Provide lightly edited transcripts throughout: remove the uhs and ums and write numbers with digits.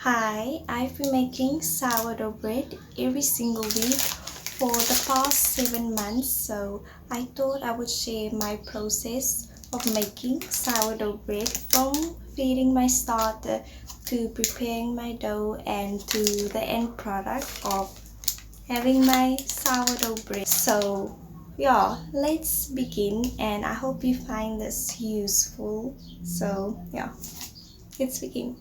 Hi, I've been making sourdough bread every single week for the past 7 months, so I thought I would share my process of making sourdough bread from feeding my starter to preparing my dough and to the end product of having my sourdough bread. So, yeah, let's begin, and I hope you find this useful. So, yeah, let's begin.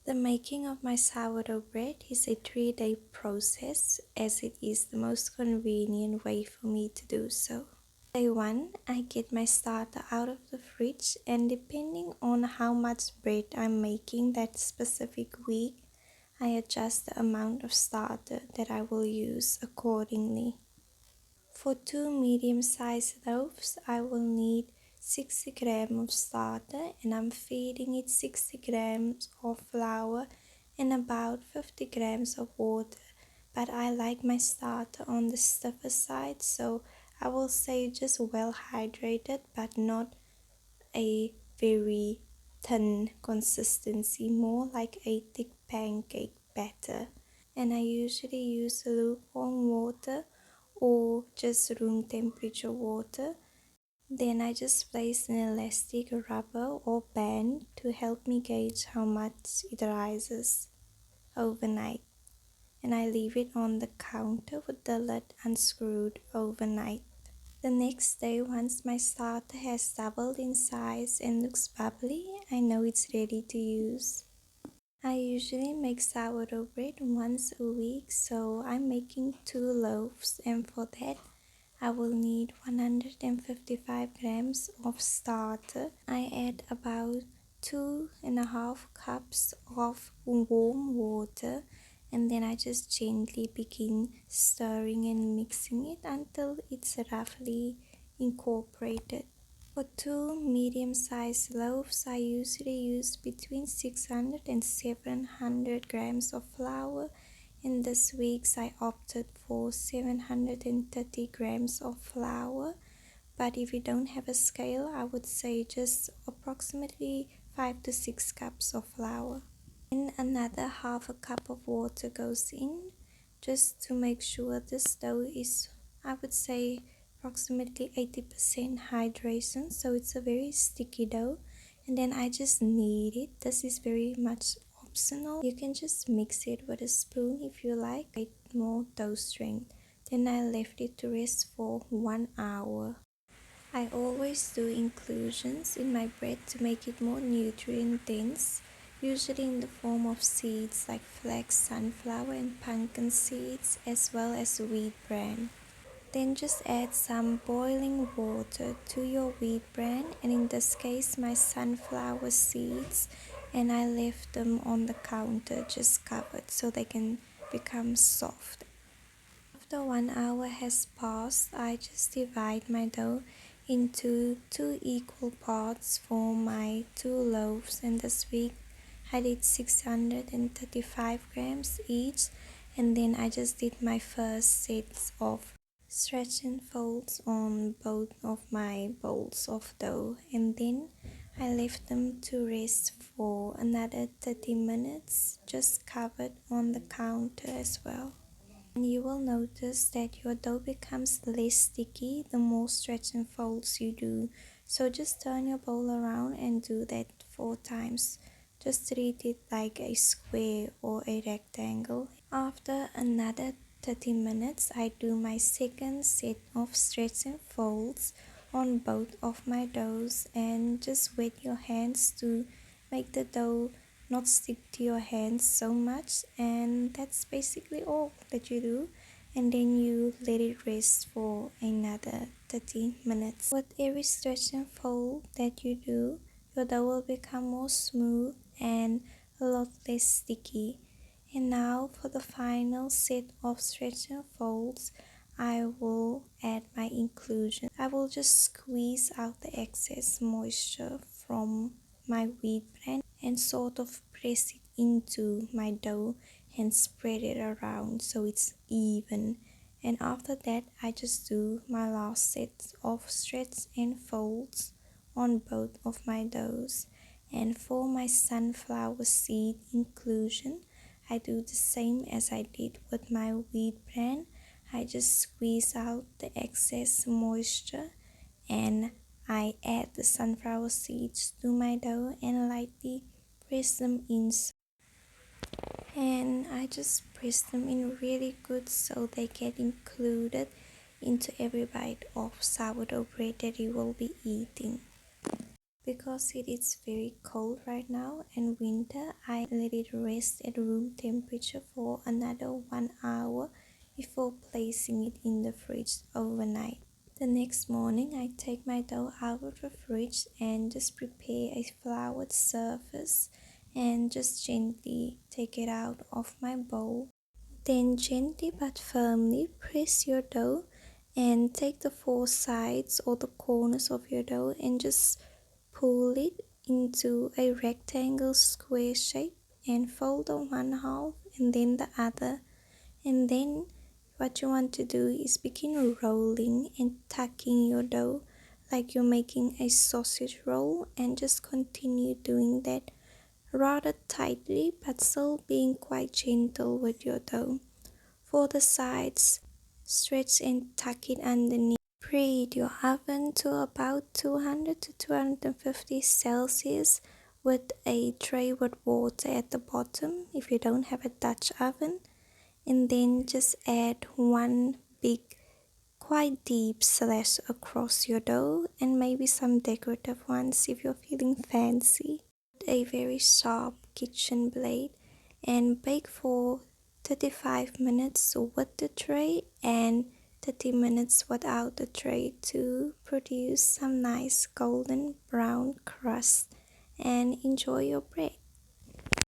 The making of my sourdough bread is a 3-day process as it is the most convenient way for me to do so. Day 1, I get my starter out of the fridge, and depending on how much bread I'm making that specific week, I adjust the amount of starter that I will use accordingly. For 2 medium-sized loaves, I will need 60 grams of starter, and I'm feeding it 60 grams of flour and about 50 grams of water. But I like my starter on the stiffer side, so I will say just well hydrated but not a very thin consistency, more like a thick pancake batter. And I usually use lukewarm water or just room temperature water. Then I just place an elastic rubber or band to help me gauge how much it rises overnight. And I leave it on the counter with the lid unscrewed overnight. The next day, once my starter has doubled in size and looks bubbly, I know it's ready to use. I usually make sourdough bread once a week, so I'm making 2 loaves, and for that I will need 155 grams of starter. I add about 2.5 cups of warm water, and then I just gently begin stirring and mixing it until it's roughly incorporated. For 2 medium-sized loaves, I usually use between 600 and 700 grams of flour. In this week's, I opted for 730 grams of flour. But if you don't have a scale, I would say just approximately 5 to 6 cups of flour. Then another half a cup of water goes in just to make sure this dough is, I would say, approximately 80% hydration, so it's a very sticky dough. And then I just knead it. This is very much optional. You can just mix it with a spoon if you like, get more dough strength. Then I left it to rest for 1 hour. I always do inclusions in my bread to make it more nutrient dense, usually in the form of seeds like flax, sunflower and pumpkin seeds, as well as wheat bran. Then just add some boiling water to your wheat bran, and in this case my sunflower seeds, and I left them on the counter just covered so they can become soft. After 1 hour has passed, I just divide my dough into 2 equal parts for my 2 loaves, and this week I did 635 grams each, and then I just did my first sets of stretch and folds on both of my bowls of dough, and then I left them to rest for another 30 minutes just covered on the counter as well. And you will notice that your dough becomes less sticky the more stretch and folds you do. So just turn your bowl around and do that 4 times. Just treat it like a square or a rectangle. After another 30 minutes, I do my second set of stretch and folds on both of my doughs, and just wet your hands to make the dough not stick to your hands so much. And that's basically all that you do, and then you let it rest for another 30 minutes. With every stretch and fold that you do, your dough will become more smooth and a lot less sticky. And now for the final set of stretch and folds, I will add my inclusion. I will just squeeze out the excess moisture from my wheat bran and sort of press it into my dough and spread it around so it's even. And after that, I just do my last set of stretch and folds on both of my doughs. And for my sunflower seed inclusion, I do the same as I did with my wheat bran. I just squeeze out the excess moisture and I add the sunflower seeds to my dough and lightly press them in. And I just press them in really good so they get included into every bite of sourdough bread that you will be eating. Because it is very cold right now and winter, I let it rest at room temperature for another 1 hour before placing it in the fridge overnight. The next morning, I take my dough out of the fridge and just prepare a floured surface and just gently take it out of my bowl. Then gently but firmly press your dough and take the four sides or the corners of your dough and just pull it into a rectangle square shape and fold on one half and then the other. And then what you want to do is begin rolling and tucking your dough like you're making a sausage roll, and just continue doing that rather tightly but still being quite gentle with your dough. For the sides, stretch and tuck it underneath. Preheat your oven to about 200 to 250 Celsius with a tray with water at the bottom if you don't have a Dutch oven. And then just add one big quite deep slash across your dough and maybe some decorative ones if you're feeling fancy. A very sharp kitchen blade and bake for 35 minutes with the tray and 30 minutes without the tray to produce some nice golden brown crust, and enjoy your bread.